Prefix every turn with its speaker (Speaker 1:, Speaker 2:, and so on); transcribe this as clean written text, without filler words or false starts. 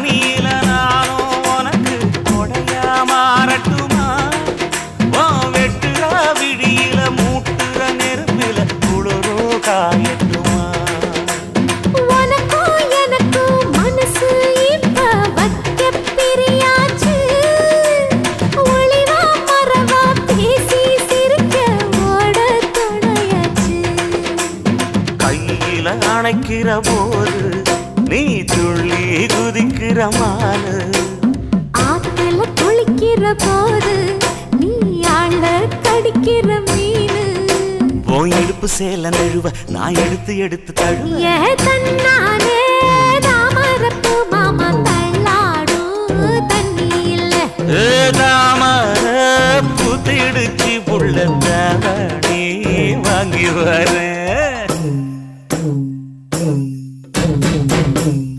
Speaker 1: பனியில நானும் உனக்கு கொடையா மாறட்டுமா வெட்டுற விடியில மூட்டுற நெருப்பில குளிரோ காயட்டுமா
Speaker 2: உனக்கும் எனக்கும் மனசு இப்ப வைக்க பிரியாச்சு ஒளிவா மறவா பேசி சிரிக்க ஓட துணையாச்சு
Speaker 1: கையில அணைக்கிற போது நீ துள்ளி குதிக்கிற மானு
Speaker 2: ஆத்துல குளிக்கிற போது நீ ஆள கடிக்கிற மீனு
Speaker 1: போய் இடுப்பு சேல நழுவ நான் எடுத்து எடுத்து தழுவ
Speaker 2: ஏ தன்னானே